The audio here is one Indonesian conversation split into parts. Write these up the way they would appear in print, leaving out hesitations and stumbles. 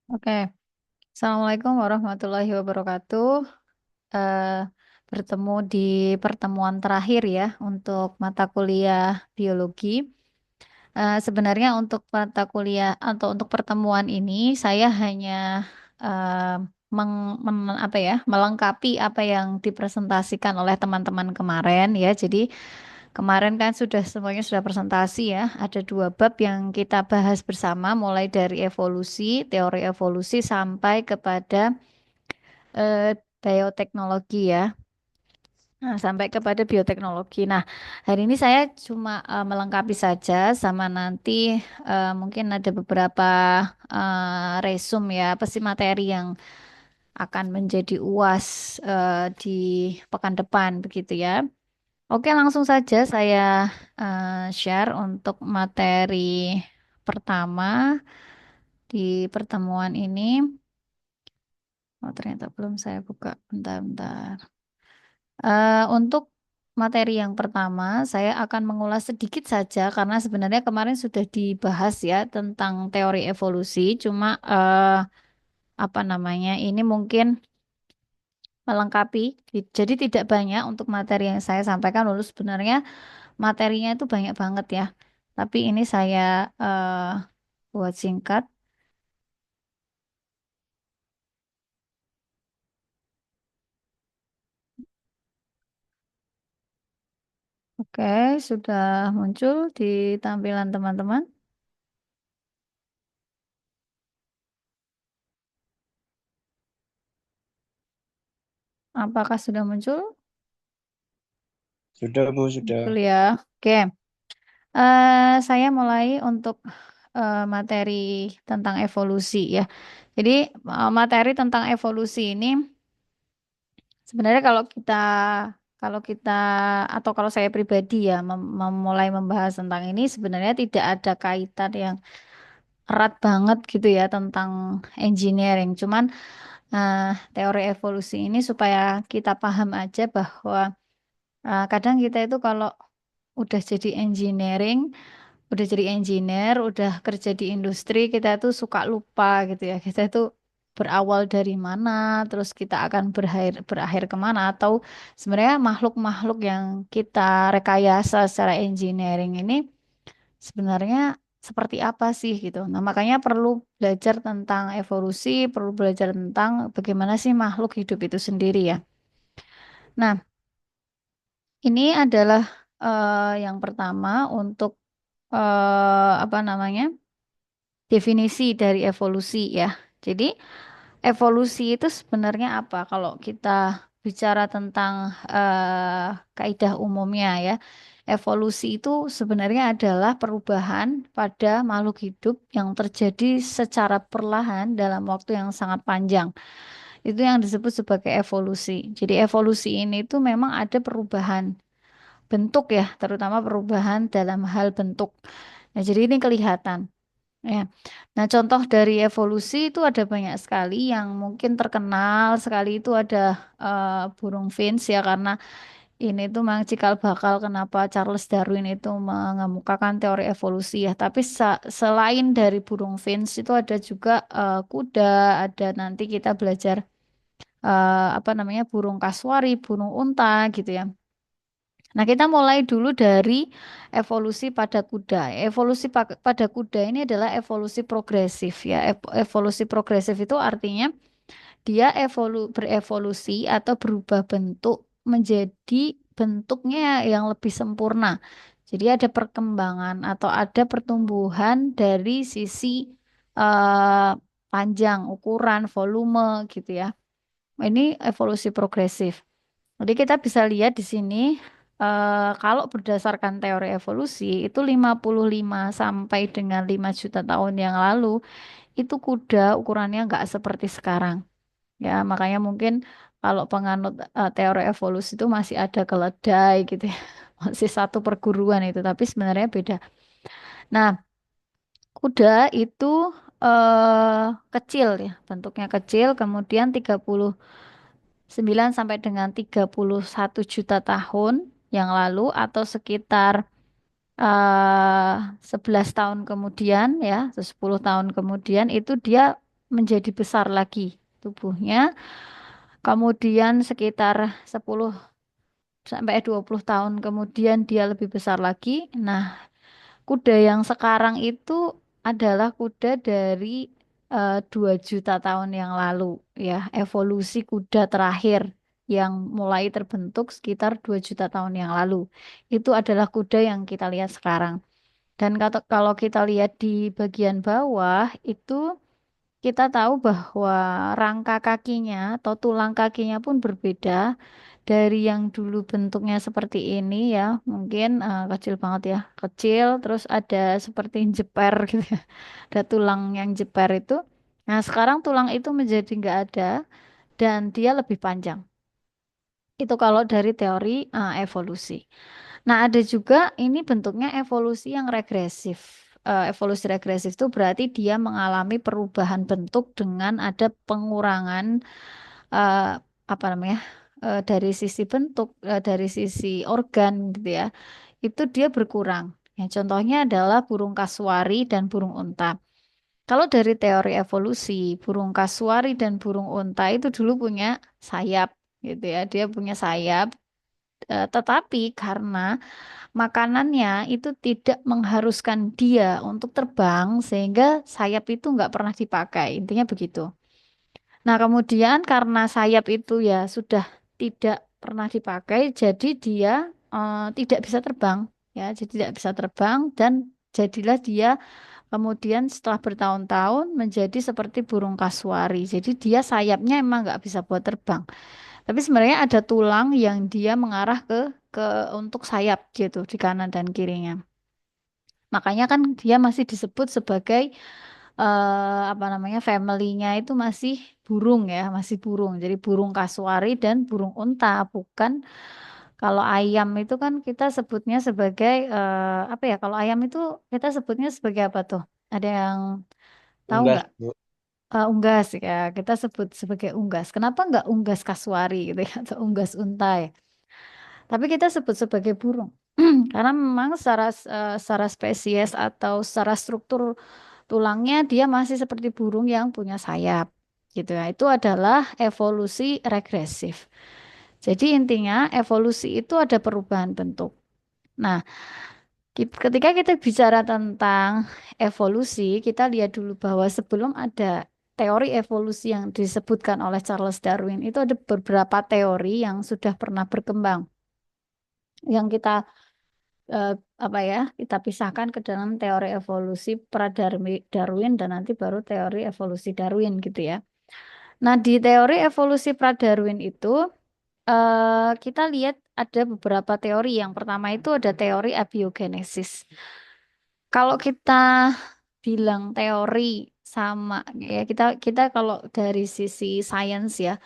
Oke, Assalamualaikum warahmatullahi wabarakatuh. Eh, Bertemu di pertemuan terakhir ya untuk mata kuliah biologi. Sebenarnya untuk mata kuliah atau untuk pertemuan ini saya hanya eh, apa ya, melengkapi apa yang dipresentasikan oleh teman-teman kemarin ya. Jadi kemarin kan sudah semuanya sudah presentasi ya. Ada dua bab yang kita bahas bersama, mulai dari evolusi, teori evolusi sampai kepada bioteknologi ya. Nah, sampai kepada bioteknologi. Nah, hari ini saya cuma melengkapi saja sama nanti mungkin ada beberapa resume ya, apa sih materi yang akan menjadi UAS di pekan depan begitu ya. Oke, langsung saja saya share untuk materi pertama di pertemuan ini. Oh, ternyata belum saya buka. Bentar-bentar. Untuk materi yang pertama, saya akan mengulas sedikit saja karena sebenarnya kemarin sudah dibahas ya tentang teori evolusi. Cuma apa namanya? Ini mungkin melengkapi. Jadi tidak banyak untuk materi yang saya sampaikan. Lalu sebenarnya materinya itu banyak banget ya. Tapi ini saya buat singkat. Oke, sudah muncul di tampilan teman-teman. Apakah sudah muncul? Sudah, Bu, sudah. Muncul ya. Oke. Saya mulai untuk materi tentang evolusi ya. Jadi materi tentang evolusi ini sebenarnya kalau kita atau kalau saya pribadi ya memulai membahas tentang ini sebenarnya tidak ada kaitan yang erat banget gitu ya tentang engineering. Cuman eh, teori evolusi ini supaya kita paham aja bahwa kadang kita itu kalau udah jadi engineering udah jadi engineer, udah kerja di industri, kita tuh suka lupa gitu ya. Kita tuh berawal dari mana, terus kita akan berakhir kemana, atau sebenarnya makhluk-makhluk yang kita rekayasa secara engineering ini sebenarnya seperti apa sih gitu. Nah, makanya perlu belajar tentang evolusi, perlu belajar tentang bagaimana sih makhluk hidup itu sendiri ya. Nah, ini adalah yang pertama untuk apa namanya? Definisi dari evolusi ya. Jadi evolusi itu sebenarnya apa? Kalau kita bicara tentang kaidah umumnya ya, evolusi itu sebenarnya adalah perubahan pada makhluk hidup yang terjadi secara perlahan dalam waktu yang sangat panjang. Itu yang disebut sebagai evolusi. Jadi evolusi ini tuh memang ada perubahan bentuk ya, terutama perubahan dalam hal bentuk. Nah, jadi ini kelihatan. Ya. Nah, contoh dari evolusi itu ada banyak sekali yang mungkin terkenal sekali itu ada burung Finch ya karena ini tuh memang cikal bakal kenapa Charles Darwin itu mengemukakan teori evolusi ya. Tapi selain dari burung Finch itu ada juga kuda, ada nanti kita belajar apa namanya burung kasuari, burung unta gitu ya. Nah, kita mulai dulu dari evolusi pada kuda. Evolusi pada kuda ini adalah evolusi progresif ya. Evolusi progresif itu artinya dia berevolusi atau berubah bentuk menjadi bentuknya yang lebih sempurna. Jadi ada perkembangan atau ada pertumbuhan dari sisi eh, panjang, ukuran, volume gitu ya. Ini evolusi progresif. Jadi kita bisa lihat di sini kalau berdasarkan teori evolusi itu 55 sampai dengan 5 juta tahun yang lalu itu kuda ukurannya nggak seperti sekarang. Ya, makanya mungkin kalau penganut teori evolusi itu masih ada keledai gitu ya. Masih satu perguruan itu, tapi sebenarnya beda. Nah, kuda itu kecil ya, bentuknya kecil, kemudian 39 sampai dengan 31 juta tahun yang lalu atau sekitar 11 tahun kemudian ya, atau 10 tahun kemudian itu dia menjadi besar lagi tubuhnya. Kemudian sekitar 10 sampai 20 tahun kemudian dia lebih besar lagi. Nah, kuda yang sekarang itu adalah kuda dari 2 juta tahun yang lalu ya, evolusi kuda terakhir yang mulai terbentuk sekitar 2 juta tahun yang lalu. Itu adalah kuda yang kita lihat sekarang. Dan kalau kita lihat di bagian bawah itu kita tahu bahwa rangka kakinya atau tulang kakinya pun berbeda dari yang dulu bentuknya seperti ini ya, mungkin kecil banget ya, kecil, terus ada seperti jeper gitu ya, ada tulang yang jeper itu. Nah, sekarang tulang itu menjadi nggak ada dan dia lebih panjang. Itu kalau dari teori evolusi. Nah, ada juga ini bentuknya evolusi yang regresif. Evolusi regresif itu berarti dia mengalami perubahan bentuk dengan ada pengurangan eh, apa namanya dari sisi bentuk, dari sisi organ gitu ya. Itu dia berkurang. Ya, contohnya adalah burung kasuari dan burung unta. Kalau dari teori evolusi, burung kasuari dan burung unta itu dulu punya sayap gitu ya. Dia punya sayap, tetapi karena makanannya itu tidak mengharuskan dia untuk terbang sehingga sayap itu nggak pernah dipakai. Intinya begitu. Nah, kemudian karena sayap itu ya sudah tidak pernah dipakai, jadi dia tidak bisa terbang. Ya, jadi tidak bisa terbang dan jadilah dia kemudian setelah bertahun-tahun menjadi seperti burung kasuari. Jadi dia sayapnya emang nggak bisa buat terbang. Tapi sebenarnya ada tulang yang dia mengarah ke untuk sayap gitu di kanan dan kirinya. Makanya kan dia masih disebut sebagai apa namanya family-nya itu masih burung ya, masih burung. Jadi burung kasuari dan burung unta, bukan kalau ayam itu kan kita sebutnya sebagai apa ya? Kalau ayam itu kita sebutnya sebagai apa tuh? Ada yang tahu Unggas, nggak? Bu. Unggas ya, kita sebut sebagai unggas. Kenapa nggak unggas kasuari gitu ya, atau unggas unta ya? Tapi kita sebut sebagai burung. Karena memang secara spesies atau secara struktur tulangnya dia masih seperti burung yang punya sayap. Gitu ya. Itu adalah evolusi regresif. Jadi intinya evolusi itu ada perubahan bentuk. Nah, ketika kita bicara tentang evolusi, kita lihat dulu bahwa sebelum ada teori evolusi yang disebutkan oleh Charles Darwin, itu ada beberapa teori yang sudah pernah berkembang. Yang kita eh, apa ya kita pisahkan ke dalam teori evolusi Darwin dan nanti baru teori evolusi Darwin gitu ya. Nah di teori evolusi pra-Darwin itu kita lihat ada beberapa teori. Yang pertama itu ada teori abiogenesis. Kalau kita bilang teori sama ya kita kalau dari sisi sains ya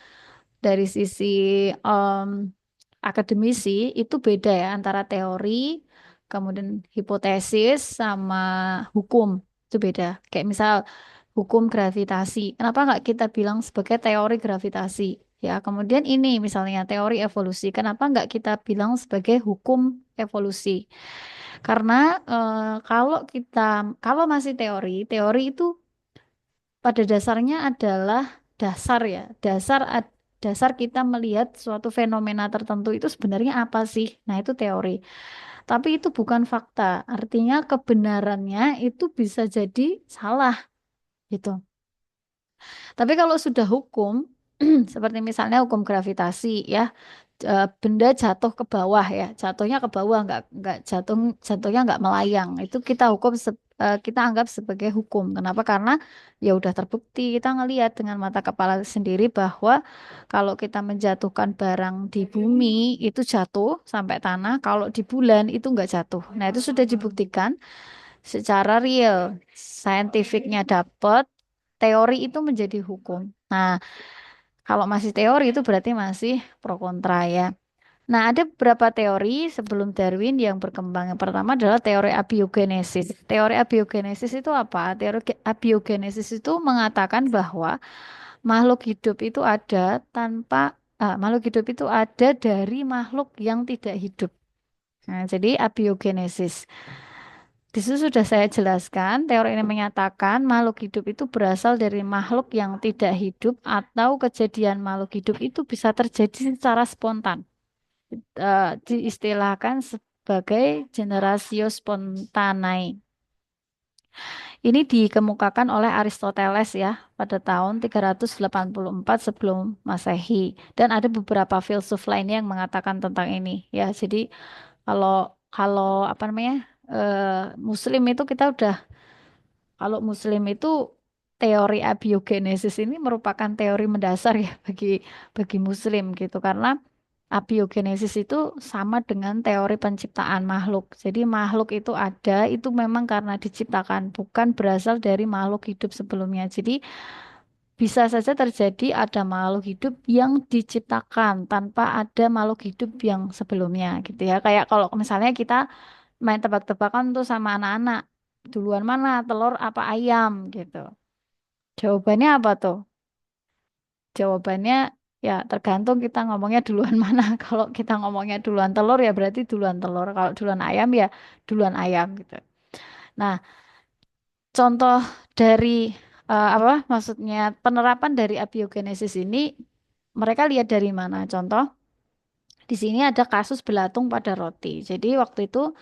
dari sisi em, akademisi itu beda ya antara teori, kemudian hipotesis sama hukum. Itu beda. Kayak misal hukum gravitasi. Kenapa nggak kita bilang sebagai teori gravitasi? Ya, kemudian ini misalnya teori evolusi. Kenapa nggak kita bilang sebagai hukum evolusi? Karena kalau masih teori, teori itu pada dasarnya adalah dasar ya, dasar kita melihat suatu fenomena tertentu itu sebenarnya apa sih? Nah, itu teori. Tapi itu bukan fakta. Artinya kebenarannya itu bisa jadi salah gitu. Tapi kalau sudah hukum, seperti misalnya hukum gravitasi ya, benda jatuh ke bawah ya, jatuhnya ke bawah nggak jatuhnya nggak melayang. Itu kita kita anggap sebagai hukum. Kenapa? Karena ya udah terbukti kita ngelihat dengan mata kepala sendiri bahwa kalau kita menjatuhkan barang di bumi itu jatuh sampai tanah, kalau di bulan itu nggak jatuh. Nah itu sudah dibuktikan secara real, saintifiknya dapat, teori itu menjadi hukum. Nah, kalau masih teori itu berarti masih pro kontra ya. Nah, ada beberapa teori sebelum Darwin yang berkembang. Yang pertama adalah teori abiogenesis. Teori abiogenesis itu apa? Teori abiogenesis itu mengatakan bahwa makhluk hidup itu ada makhluk hidup itu ada dari makhluk yang tidak hidup. Nah, jadi abiogenesis. Di situ sudah saya jelaskan, teori ini menyatakan makhluk hidup itu berasal dari makhluk yang tidak hidup atau kejadian makhluk hidup itu bisa terjadi secara spontan. Diistilahkan sebagai generatio spontanae. Ini dikemukakan oleh Aristoteles ya pada tahun 384 sebelum Masehi. Dan ada beberapa filsuf lainnya yang mengatakan tentang ini ya. Jadi kalau kalau apa namanya Muslim itu kita udah kalau Muslim itu teori abiogenesis ini merupakan teori mendasar ya bagi Muslim gitu karena abiogenesis itu sama dengan teori penciptaan makhluk. Jadi makhluk itu ada itu memang karena diciptakan bukan berasal dari makhluk hidup sebelumnya. Jadi bisa saja terjadi ada makhluk hidup yang diciptakan tanpa ada makhluk hidup yang sebelumnya gitu ya. Kayak kalau misalnya kita main tebak-tebakan tuh sama anak-anak. Duluan mana, telur apa ayam gitu. Jawabannya apa tuh? Jawabannya ya tergantung kita ngomongnya duluan mana. Kalau kita ngomongnya duluan telur ya berarti duluan telur. Kalau duluan ayam ya duluan ayam gitu. Nah, contoh dari apa maksudnya penerapan dari abiogenesis ini mereka lihat dari mana? Contoh di sini ada kasus belatung pada roti. Jadi waktu itu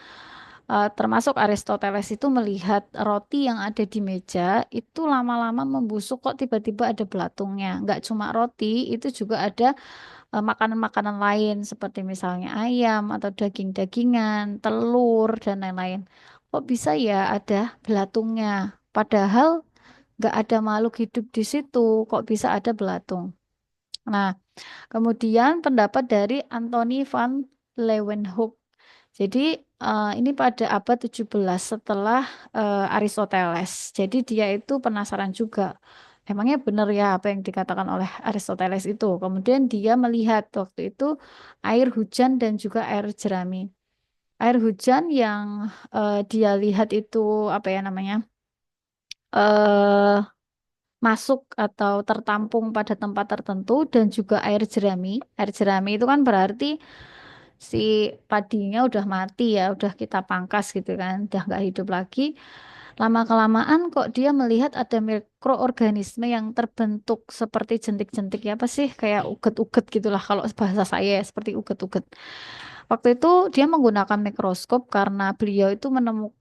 termasuk Aristoteles itu melihat roti yang ada di meja itu lama-lama membusuk kok tiba-tiba ada belatungnya. Nggak cuma roti, itu juga ada makanan-makanan lain seperti misalnya ayam atau daging-dagingan, telur dan lain-lain. Kok bisa ya ada belatungnya? Padahal nggak ada makhluk hidup di situ, kok bisa ada belatung? Nah, kemudian pendapat dari Anthony van Leeuwenhoek. Jadi ini pada abad 17 setelah Aristoteles. Jadi dia itu penasaran juga. Emangnya benar ya apa yang dikatakan oleh Aristoteles itu. Kemudian dia melihat waktu itu air hujan dan juga air jerami. Air hujan yang dia lihat itu apa ya namanya? eh masuk atau tertampung pada tempat tertentu dan juga air jerami. Air jerami itu kan berarti si padinya udah mati ya, udah kita pangkas gitu kan, udah nggak hidup lagi. Lama-kelamaan kok dia melihat ada mikroorganisme yang terbentuk seperti jentik-jentik ya apa sih kayak uget-uget gitulah kalau bahasa saya ya, seperti uget-uget. Waktu itu dia menggunakan mikroskop karena beliau itu menemukan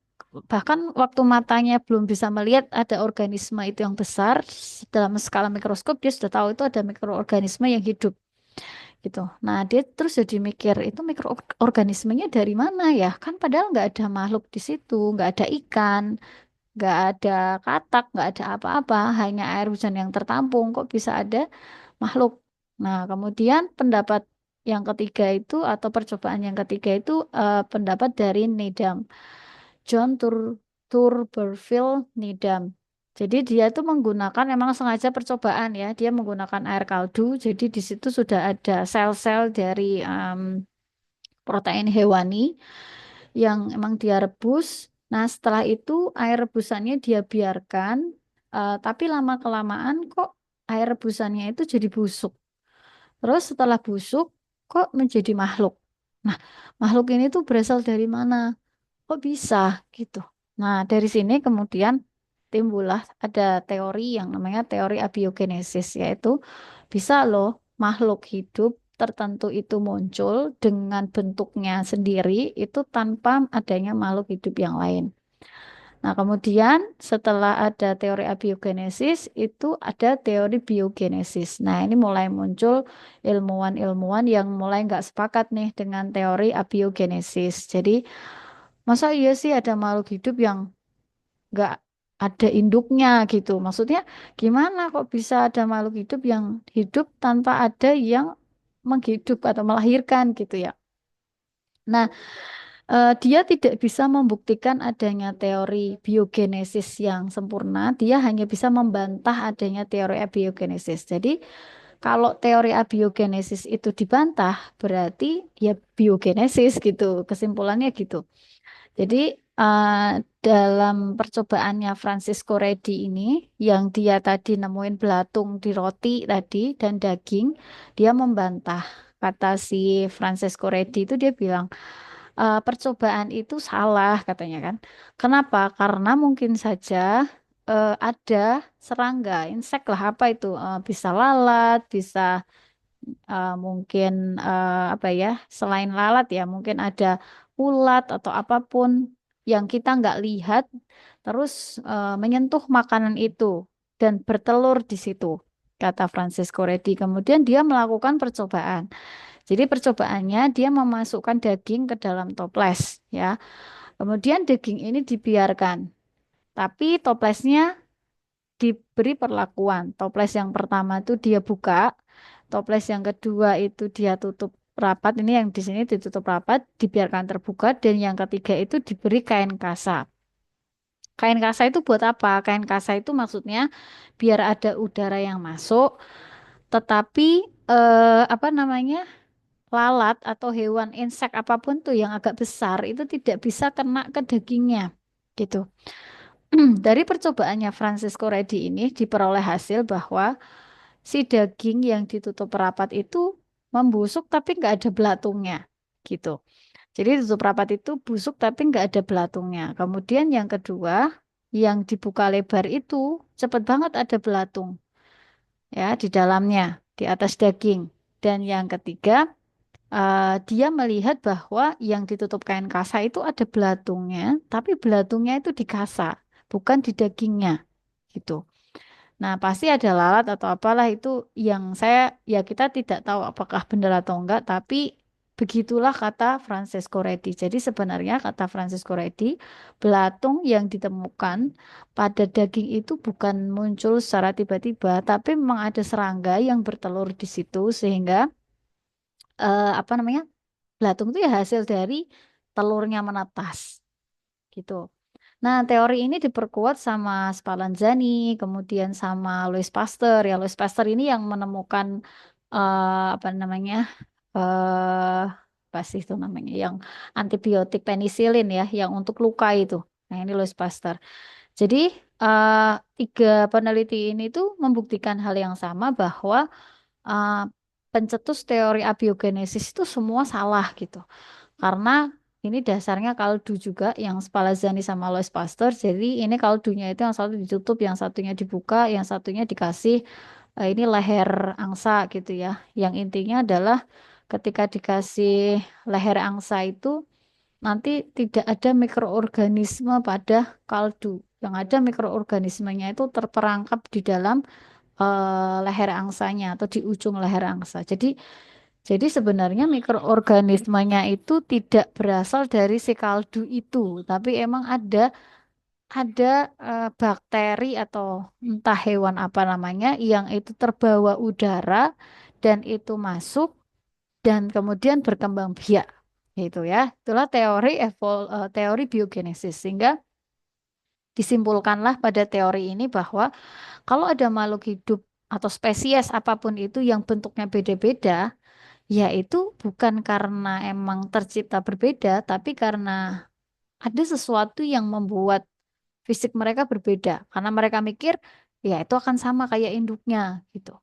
bahkan waktu matanya belum bisa melihat ada organisme itu yang besar dalam skala mikroskop dia sudah tahu itu ada mikroorganisme yang hidup gitu. Nah, dia terus jadi mikir, itu mikroorganismenya dari mana ya? Kan padahal nggak ada makhluk di situ, nggak ada ikan, nggak ada katak, nggak ada apa-apa, hanya air hujan yang tertampung. Kok bisa ada makhluk? Nah, kemudian pendapat yang ketiga itu atau percobaan yang ketiga itu pendapat dari Needham, John Turberville Needham. Jadi dia tuh menggunakan emang sengaja percobaan ya. Dia menggunakan air kaldu. Jadi di situ sudah ada sel-sel dari protein hewani yang emang dia rebus. Nah setelah itu air rebusannya dia biarkan. Tapi lama-kelamaan kok air rebusannya itu jadi busuk. Terus setelah busuk kok menjadi makhluk. Nah makhluk ini tuh berasal dari mana? Kok bisa gitu. Nah, dari sini kemudian timbullah ada teori yang namanya teori abiogenesis, yaitu bisa loh makhluk hidup tertentu itu muncul dengan bentuknya sendiri itu tanpa adanya makhluk hidup yang lain. Nah, kemudian setelah ada teori abiogenesis itu ada teori biogenesis. Nah, ini mulai muncul ilmuwan-ilmuwan yang mulai nggak sepakat nih dengan teori abiogenesis. Jadi masa iya sih ada makhluk hidup yang nggak ada induknya gitu? Maksudnya gimana kok bisa ada makhluk hidup yang hidup tanpa ada yang menghidup atau melahirkan gitu ya? Nah, dia tidak bisa membuktikan adanya teori biogenesis yang sempurna. Dia hanya bisa membantah adanya teori abiogenesis. Jadi, kalau teori abiogenesis itu dibantah, berarti ya biogenesis gitu. Kesimpulannya gitu. Jadi dalam percobaannya Francisco Redi ini, yang dia tadi nemuin belatung di roti tadi dan daging, dia membantah. Kata si Francisco Redi itu dia bilang, percobaan itu salah katanya kan. Kenapa? Karena mungkin saja ada serangga, insek lah apa itu, bisa lalat, bisa mungkin apa ya, selain lalat ya mungkin ada ulat atau apapun yang kita nggak lihat terus menyentuh makanan itu dan bertelur di situ, kata Francisco Reddy. Kemudian dia melakukan percobaan. Jadi percobaannya dia memasukkan daging ke dalam toples ya. Kemudian daging ini dibiarkan, tapi toplesnya diberi perlakuan. Toples yang pertama itu dia buka, toples yang kedua itu dia tutup rapat. Ini yang di sini ditutup rapat, dibiarkan terbuka, dan yang ketiga itu diberi kain kasa. Kain kasa itu buat apa? Kain kasa itu maksudnya biar ada udara yang masuk, tetapi apa namanya, lalat atau hewan insek apapun tuh yang agak besar itu tidak bisa kena ke dagingnya, gitu. Dari percobaannya Francisco Reddy ini diperoleh hasil bahwa si daging yang ditutup rapat itu membusuk tapi nggak ada belatungnya, gitu. Jadi tutup rapat itu busuk tapi nggak ada belatungnya. Kemudian yang kedua, yang dibuka lebar itu cepet banget ada belatung ya di dalamnya, di atas daging. Dan yang ketiga, dia melihat bahwa yang ditutup kain kasa itu ada belatungnya, tapi belatungnya itu di kasa, bukan di dagingnya, gitu. Nah, pasti ada lalat atau apalah itu yang saya, ya kita tidak tahu apakah benar atau enggak, tapi begitulah kata Francesco Reddy. Jadi sebenarnya kata Francesco Reddy, belatung yang ditemukan pada daging itu bukan muncul secara tiba-tiba, tapi memang ada serangga yang bertelur di situ sehingga apa namanya? Belatung itu ya hasil dari telurnya menetas gitu. Nah, teori ini diperkuat sama Spallanzani, kemudian sama Louis Pasteur. Ya, Louis Pasteur ini yang menemukan apa namanya, apa sih itu namanya, yang antibiotik penisilin ya, yang untuk luka itu. Nah, ini Louis Pasteur. Jadi eh, tiga peneliti ini tuh membuktikan hal yang sama bahwa eh, pencetus teori abiogenesis itu semua salah gitu. Karena ini dasarnya kaldu juga yang Spallanzani sama Louis Pasteur. Jadi ini kaldunya itu yang satu ditutup, yang satunya dibuka, yang satunya dikasih ini leher angsa gitu ya. Yang intinya adalah ketika dikasih leher angsa itu nanti tidak ada mikroorganisme pada kaldu. Yang ada mikroorganismenya itu terperangkap di dalam leher angsanya atau di ujung leher angsa. Jadi sebenarnya mikroorganismenya itu tidak berasal dari si kaldu itu, tapi emang ada bakteri atau entah hewan apa namanya yang itu terbawa udara dan itu masuk dan kemudian berkembang biak. Gitu ya. Itulah teori biogenesis. Sehingga disimpulkanlah pada teori ini bahwa kalau ada makhluk hidup atau spesies apapun itu yang bentuknya beda-beda, ya itu bukan karena emang tercipta berbeda, tapi karena ada sesuatu yang membuat fisik mereka berbeda. Karena mereka mikir, ya itu akan sama kayak induknya gitu.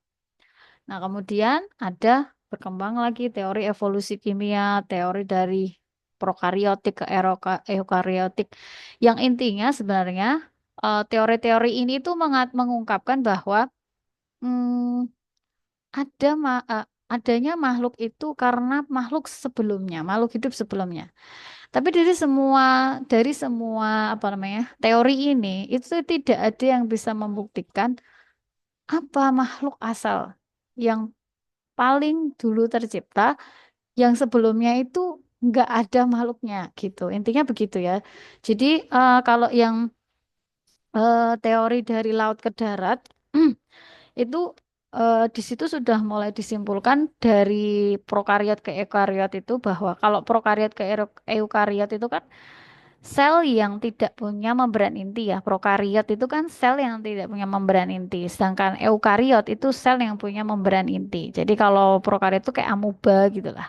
Nah, kemudian ada berkembang lagi teori evolusi kimia, teori dari prokariotik ke eukariotik. Yang intinya sebenarnya teori-teori ini tuh mengungkapkan bahwa hmm, adanya makhluk itu karena makhluk sebelumnya, makhluk hidup sebelumnya. Tapi dari semua apa namanya teori ini itu tidak ada yang bisa membuktikan apa makhluk asal yang paling dulu tercipta, yang sebelumnya itu nggak ada makhluknya gitu. Intinya begitu ya. Jadi kalau yang teori dari laut ke darat itu di situ sudah mulai disimpulkan dari prokariot ke eukariot itu bahwa kalau prokariot ke eukariot itu kan sel yang tidak punya membran inti ya. Prokariot itu kan sel yang tidak punya membran inti. Sedangkan eukariot itu sel yang punya membran inti. Jadi kalau prokariot itu kayak amuba gitu lah.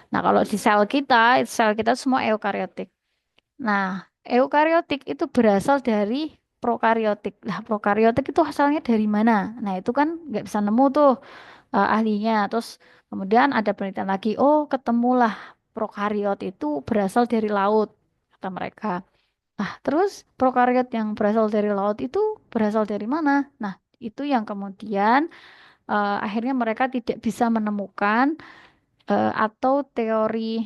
Nah, kalau di sel kita semua eukariotik. Nah, eukariotik itu berasal dari prokariotik. Lah, prokariotik itu asalnya dari mana? Nah, itu kan nggak bisa nemu tuh ahlinya. Terus kemudian ada penelitian lagi. Oh, ketemulah. prokariot itu berasal dari laut, kata mereka. Nah, terus prokariot yang berasal dari laut itu berasal dari mana? Nah, itu yang kemudian akhirnya mereka tidak bisa menemukan atau teori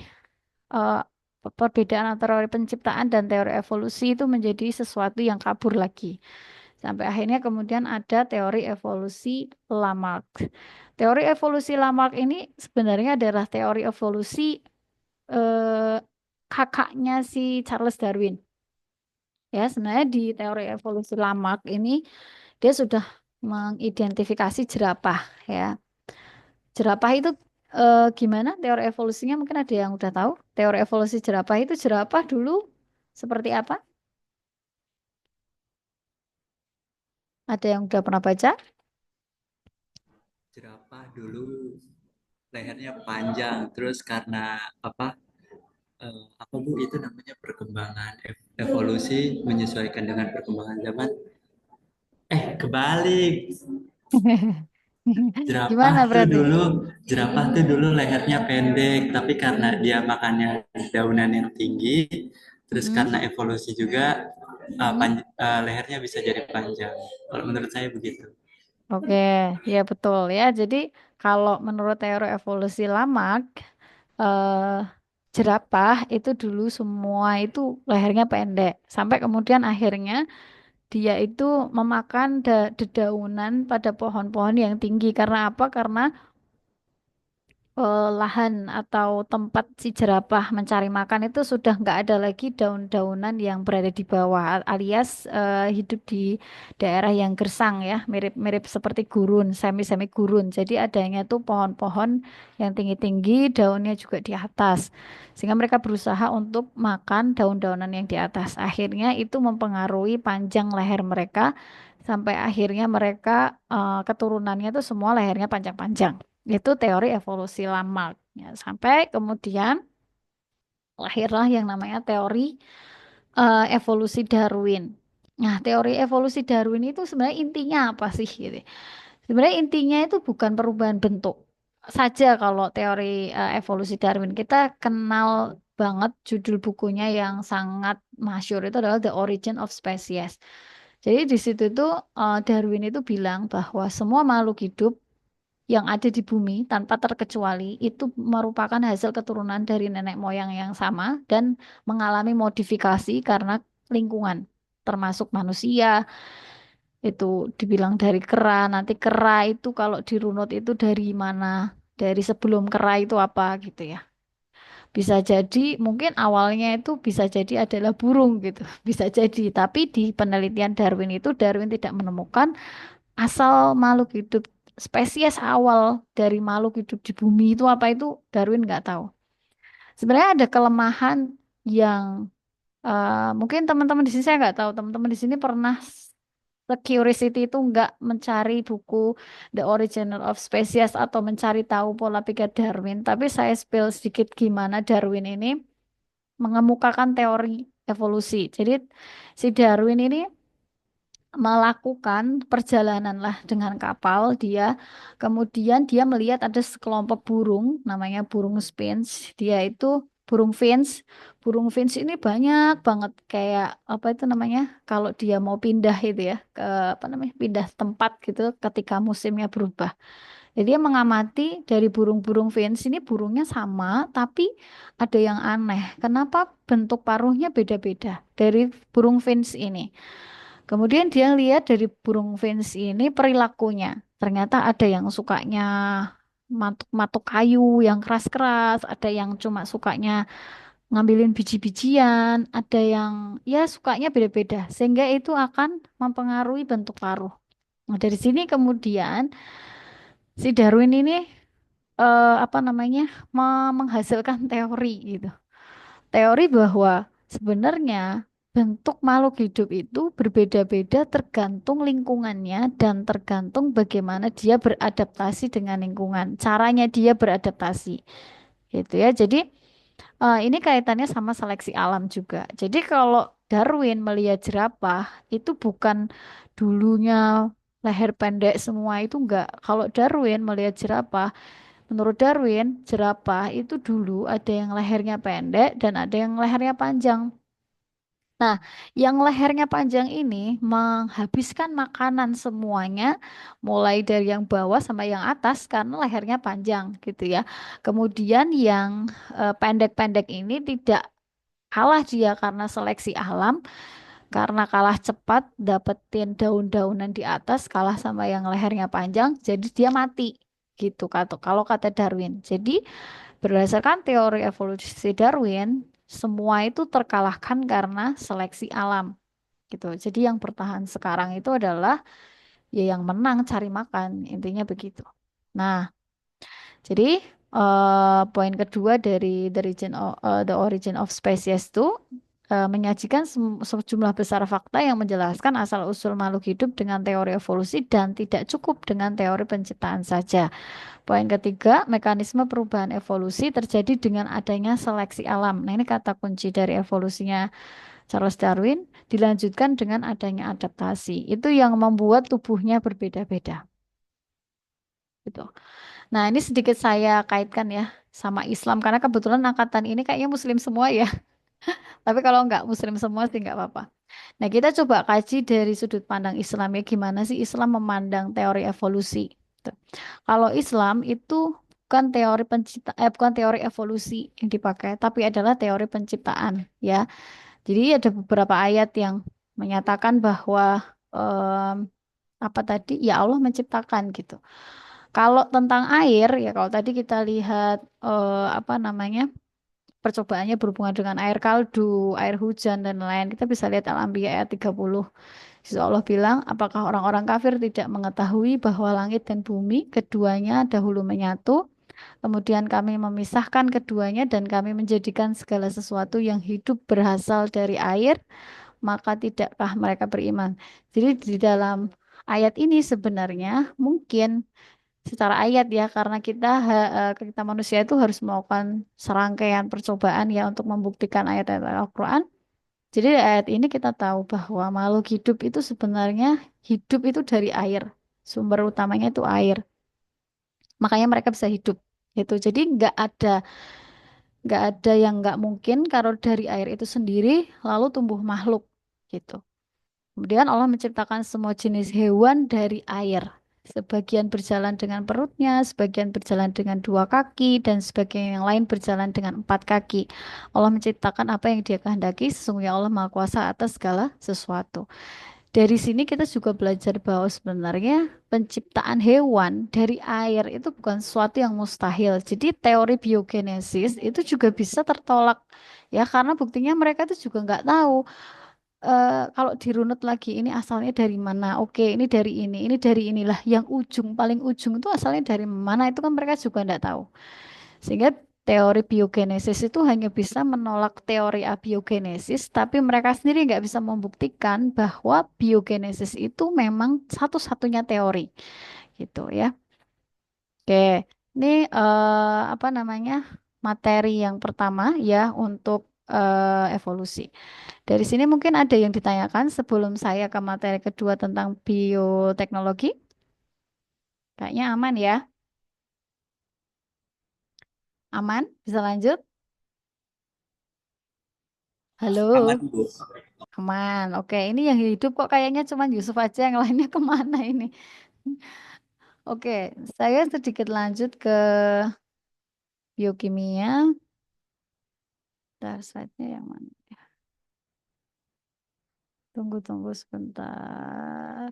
eh, perbedaan antara teori penciptaan dan teori evolusi itu menjadi sesuatu yang kabur lagi. Sampai akhirnya kemudian ada teori evolusi Lamarck. Teori evolusi Lamarck ini sebenarnya adalah teori evolusi eh, kakaknya si Charles Darwin. Ya, sebenarnya di teori evolusi Lamarck ini dia sudah mengidentifikasi jerapah ya. Jerapah itu gimana teori evolusinya? Mungkin ada yang udah tahu. Teori evolusi jerapah itu jerapah dulu seperti apa? Ada yang udah pernah baca? Jerapah dulu lehernya panjang, terus karena apa? Apa Bu itu namanya perkembangan evolusi menyesuaikan dengan perkembangan zaman. Kebalik. Gimana berarti? Jerapah tuh dulu lehernya pendek, tapi karena dia makannya daunan yang tinggi, terus Mm-mm, karena evolusi juga mm-mm. lehernya bisa jadi panjang. Kalau menurut saya begitu. Oke, ya betul ya. Jadi kalau menurut teori evolusi Lamarck, eh, jerapah itu dulu semua itu lehernya pendek. Sampai kemudian akhirnya dia itu memakan dedaunan pada pohon-pohon yang tinggi. Karena apa? Karena lahan atau tempat si jerapah mencari makan itu sudah nggak ada lagi daun-daunan yang berada di bawah alias hidup di daerah yang gersang ya mirip-mirip seperti gurun semi-semi gurun jadi adanya tuh pohon-pohon yang tinggi-tinggi daunnya juga di atas sehingga mereka berusaha untuk makan daun-daunan yang di atas akhirnya itu mempengaruhi panjang leher mereka sampai akhirnya mereka keturunannya tuh semua lehernya panjang-panjang itu teori evolusi Lamarck. Ya, sampai kemudian lahirlah yang namanya teori evolusi Darwin. Nah, teori evolusi Darwin itu sebenarnya intinya apa sih gitu. Sebenarnya intinya itu bukan perubahan bentuk saja kalau teori evolusi Darwin. Kita kenal banget judul bukunya yang sangat masyhur itu adalah The Origin of Species. Jadi di situ tuh Darwin itu bilang bahwa semua makhluk hidup yang ada di bumi tanpa terkecuali itu merupakan hasil keturunan dari nenek moyang yang sama dan mengalami modifikasi karena lingkungan, termasuk manusia. Itu dibilang dari kera, nanti kera itu kalau dirunut itu dari mana? Dari sebelum kera itu apa gitu ya. Bisa jadi mungkin awalnya itu bisa jadi adalah burung gitu. Bisa jadi, tapi di penelitian Darwin itu Darwin tidak menemukan asal makhluk hidup spesies awal dari makhluk hidup di bumi itu apa itu Darwin nggak tahu. Sebenarnya ada kelemahan yang mungkin teman-teman di sini saya nggak tahu. Teman-teman di sini pernah curiosity itu nggak mencari buku The Original of Species atau mencari tahu pola pikir Darwin. Tapi saya spill sedikit gimana Darwin ini mengemukakan teori evolusi. Jadi si Darwin ini melakukan perjalanan lah dengan kapal dia kemudian dia melihat ada sekelompok burung namanya burung Sphinx dia itu burung Finch ini banyak banget kayak apa itu namanya kalau dia mau pindah itu ya ke apa namanya pindah tempat gitu ketika musimnya berubah jadi dia mengamati dari burung-burung Finch ini burungnya sama tapi ada yang aneh kenapa bentuk paruhnya beda-beda dari burung Finch ini. Kemudian dia lihat dari burung finch ini perilakunya. Ternyata ada yang sukanya matuk-matuk kayu yang keras-keras, ada yang cuma sukanya ngambilin biji-bijian, ada yang ya sukanya beda-beda. Sehingga itu akan mempengaruhi bentuk paruh. Nah, dari sini kemudian si Darwin ini apa namanya menghasilkan teori gitu. Teori bahwa sebenarnya bentuk makhluk hidup itu berbeda-beda tergantung lingkungannya dan tergantung bagaimana dia beradaptasi dengan lingkungan, caranya dia beradaptasi, gitu ya. Jadi ini kaitannya sama seleksi alam juga. Jadi kalau Darwin melihat jerapah itu bukan dulunya leher pendek semua itu enggak. Kalau Darwin melihat jerapah Menurut Darwin, jerapah itu dulu ada yang lehernya pendek dan ada yang lehernya panjang. Nah, yang lehernya panjang ini menghabiskan makanan semuanya, mulai dari yang bawah sampai yang atas karena lehernya panjang gitu ya. Kemudian yang pendek-pendek ini tidak kalah dia karena seleksi alam, karena kalah cepat dapetin daun-daunan di atas, kalah sama yang lehernya panjang, jadi dia mati gitu kalau kata Darwin. Jadi berdasarkan teori evolusi Darwin, semua itu terkalahkan karena seleksi alam gitu. Jadi yang bertahan sekarang itu adalah ya yang menang cari makan, intinya begitu. Nah, jadi poin kedua dari the origin of species itu menyajikan sejumlah besar fakta yang menjelaskan asal-usul makhluk hidup dengan teori evolusi dan tidak cukup dengan teori penciptaan saja. Poin ketiga, mekanisme perubahan evolusi terjadi dengan adanya seleksi alam. Nah, ini kata kunci dari evolusinya Charles Darwin, dilanjutkan dengan adanya adaptasi. Itu yang membuat tubuhnya berbeda-beda. Gitu. Nah, ini sedikit saya kaitkan ya sama Islam karena kebetulan angkatan ini kayaknya Muslim semua ya. Tapi kalau nggak Muslim semua sih nggak apa-apa. Nah, kita coba kaji dari sudut pandang Islam ya, gimana sih Islam memandang teori evolusi. Tuh. Kalau Islam itu bukan teori evolusi yang dipakai, tapi adalah teori penciptaan ya. Jadi ada beberapa ayat yang menyatakan bahwa em, apa tadi? Ya Allah menciptakan gitu. Kalau tentang air ya kalau tadi kita lihat apa namanya? Percobaannya berhubungan dengan air kaldu, air hujan dan lain. Kita bisa lihat Al-Anbiya ayat 30. Yesus Allah bilang, apakah orang-orang kafir tidak mengetahui bahwa langit dan bumi keduanya dahulu menyatu, kemudian kami memisahkan keduanya dan kami menjadikan segala sesuatu yang hidup berasal dari air, maka tidakkah mereka beriman? Jadi di dalam ayat ini sebenarnya mungkin secara ayat ya karena kita manusia itu harus melakukan serangkaian percobaan ya untuk membuktikan ayat-ayat Al-Qur'an. Jadi di ayat ini kita tahu bahwa makhluk hidup itu sebenarnya hidup itu dari air. Sumber utamanya itu air. Makanya mereka bisa hidup. Itu. Jadi nggak ada yang nggak mungkin kalau dari air itu sendiri lalu tumbuh makhluk gitu. Kemudian Allah menciptakan semua jenis hewan dari air. Sebagian berjalan dengan perutnya, sebagian berjalan dengan dua kaki, dan sebagian yang lain berjalan dengan empat kaki. Allah menciptakan apa yang Dia kehendaki, sesungguhnya Allah Maha Kuasa atas segala sesuatu. Dari sini kita juga belajar bahwa sebenarnya penciptaan hewan dari air itu bukan sesuatu yang mustahil. Jadi teori biogenesis itu juga bisa tertolak ya karena buktinya mereka itu juga nggak tahu kalau dirunut lagi ini asalnya dari mana? Oke, ini dari inilah. Yang ujung paling ujung itu asalnya dari mana? Itu kan mereka juga tidak tahu. Sehingga teori biogenesis itu hanya bisa menolak teori abiogenesis, tapi mereka sendiri nggak bisa membuktikan bahwa biogenesis itu memang satu-satunya teori, gitu ya. Oke, ini apa namanya materi yang pertama ya untuk evolusi. Dari sini mungkin ada yang ditanyakan sebelum saya ke materi kedua tentang bioteknologi. Kayaknya aman ya. Aman? Bisa lanjut? Aman, Halo? Bu. Aman. Oke, ini yang hidup kok kayaknya cuma Yusuf aja, yang lainnya kemana ini? Oke, saya sedikit lanjut ke biokimia. Bentar, slide-nya yang mana? Tunggu sebentar.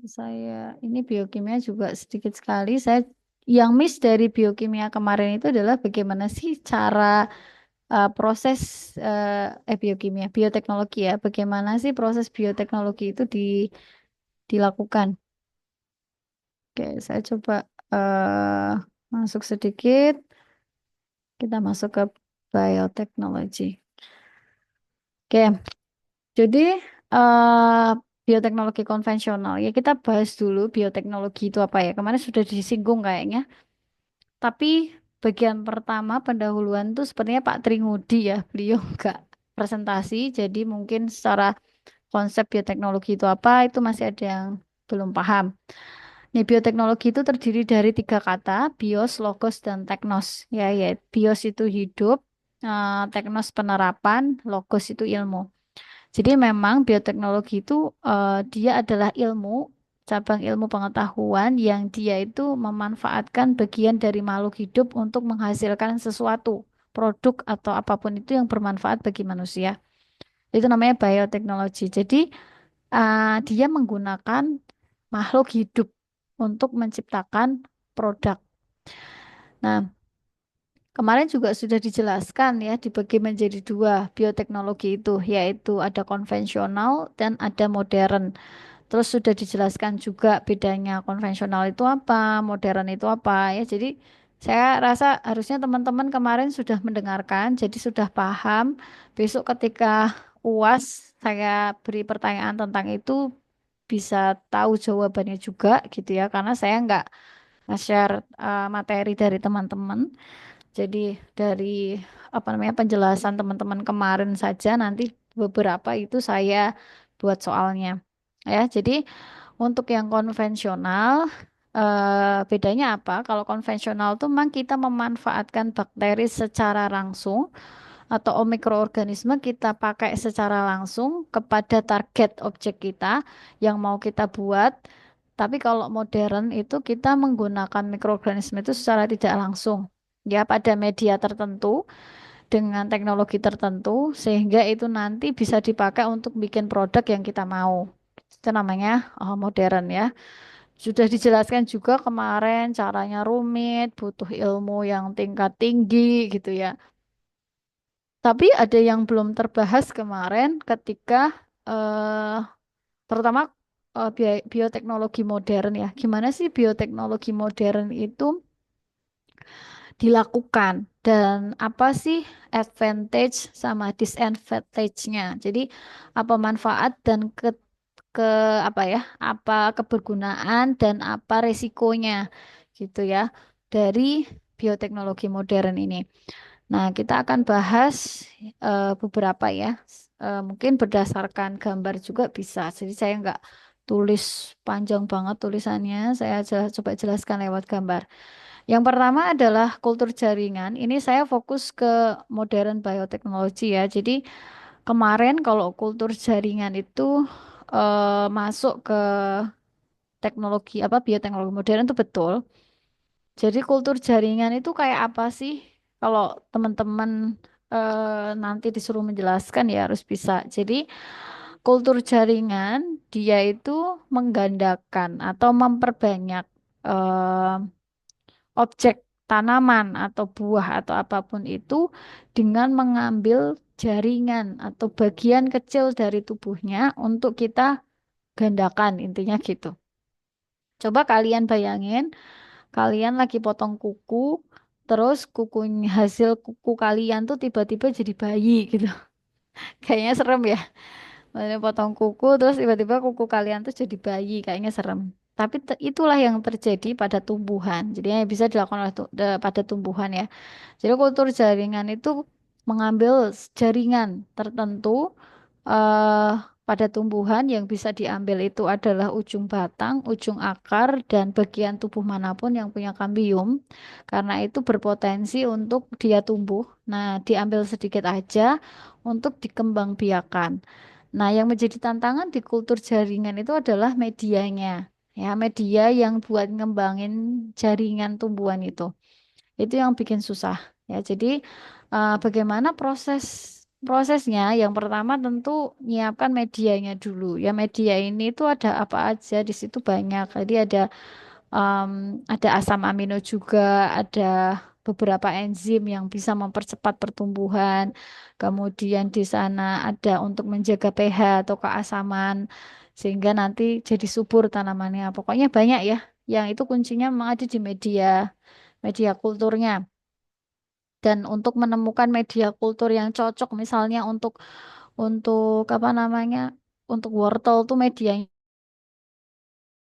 Saya ini biokimia juga sedikit sekali. Saya yang miss dari biokimia kemarin itu adalah bagaimana sih cara proses biokimia, bioteknologi ya. Bagaimana sih proses bioteknologi itu dilakukan? Oke, saya coba eh, masuk sedikit. Kita masuk ke bioteknologi. Oke, jadi eh bioteknologi konvensional ya kita bahas dulu bioteknologi itu apa ya. Kemarin sudah disinggung kayaknya. Tapi bagian pertama pendahuluan tuh sepertinya Pak Tringudi ya. Beliau nggak presentasi, jadi mungkin secara konsep bioteknologi itu apa, itu masih ada yang belum paham. Nih, bioteknologi itu terdiri dari tiga kata, bios, logos, dan teknos. Ya, bios itu hidup, teknos penerapan, logos itu ilmu. Jadi memang bioteknologi itu dia adalah ilmu, cabang ilmu pengetahuan yang dia itu memanfaatkan bagian dari makhluk hidup untuk menghasilkan sesuatu, produk atau apapun itu yang bermanfaat bagi manusia. Itu namanya bioteknologi. Jadi dia menggunakan makhluk hidup untuk menciptakan produk. Nah, kemarin juga sudah dijelaskan ya, dibagi menjadi dua bioteknologi itu, yaitu ada konvensional dan ada modern. Terus sudah dijelaskan juga bedanya konvensional itu apa, modern itu apa ya. Jadi saya rasa harusnya teman-teman kemarin sudah mendengarkan, jadi sudah paham. Besok ketika UAS saya beri pertanyaan tentang itu bisa tahu jawabannya juga gitu ya, karena saya nggak nge-share materi dari teman-teman. Jadi dari apa namanya penjelasan teman-teman kemarin saja nanti beberapa itu saya buat soalnya. Ya, jadi untuk yang konvensional bedanya apa? Kalau konvensional tuh memang kita memanfaatkan bakteri secara langsung atau mikroorganisme kita pakai secara langsung kepada target objek kita yang mau kita buat. Tapi kalau modern itu kita menggunakan mikroorganisme itu secara tidak langsung. Ya, pada media tertentu dengan teknologi tertentu sehingga itu nanti bisa dipakai untuk bikin produk yang kita mau. Itu namanya modern ya. Sudah dijelaskan juga kemarin caranya rumit, butuh ilmu yang tingkat tinggi gitu ya. Tapi ada yang belum terbahas kemarin ketika eh, terutama bioteknologi modern ya. Gimana sih bioteknologi modern itu dilakukan dan apa sih advantage sama disadvantage-nya. Jadi apa manfaat dan ke apa ya? Apa kebergunaan dan apa resikonya gitu ya dari bioteknologi modern ini. Nah, kita akan bahas beberapa ya. Mungkin berdasarkan gambar juga bisa. Jadi saya nggak tulis panjang banget tulisannya. Saya coba jelaskan lewat gambar. Yang pertama adalah kultur jaringan. Ini saya fokus ke modern biotechnology ya. Jadi kemarin kalau kultur jaringan itu masuk ke teknologi apa bioteknologi modern itu betul. Jadi kultur jaringan itu kayak apa sih? Kalau teman-teman nanti disuruh menjelaskan ya harus bisa. Jadi kultur jaringan dia itu menggandakan atau memperbanyak eh, objek tanaman atau buah atau apapun itu dengan mengambil jaringan atau bagian kecil dari tubuhnya untuk kita gandakan intinya gitu. Coba kalian bayangin, kalian lagi potong kuku, terus hasil kuku kalian tuh tiba-tiba jadi bayi gitu. Kayaknya serem ya. Maksudnya potong kuku terus tiba-tiba kuku kalian tuh jadi bayi, kayaknya serem. Tapi itulah yang terjadi pada tumbuhan. Jadi yang bisa dilakukan oleh pada tumbuhan ya. Jadi kultur jaringan itu mengambil jaringan tertentu eh, pada tumbuhan yang bisa diambil itu adalah ujung batang, ujung akar, dan bagian tubuh manapun yang punya kambium. Karena itu berpotensi untuk dia tumbuh. Nah, diambil sedikit aja untuk dikembangbiakan. Nah, yang menjadi tantangan di kultur jaringan itu adalah medianya. Ya, media yang buat ngembangin jaringan tumbuhan itu. Itu yang bikin susah. Ya, jadi bagaimana prosesnya? Yang pertama tentu nyiapkan medianya dulu. Ya, media ini itu ada apa aja di situ banyak. Jadi ada asam amino juga, ada beberapa enzim yang bisa mempercepat pertumbuhan. Kemudian di sana ada untuk menjaga pH atau keasaman sehingga nanti jadi subur tanamannya. Pokoknya banyak ya. Yang itu kuncinya memang ada di media kulturnya. Dan untuk menemukan media kultur yang cocok misalnya untuk apa namanya? Untuk wortel tuh medianya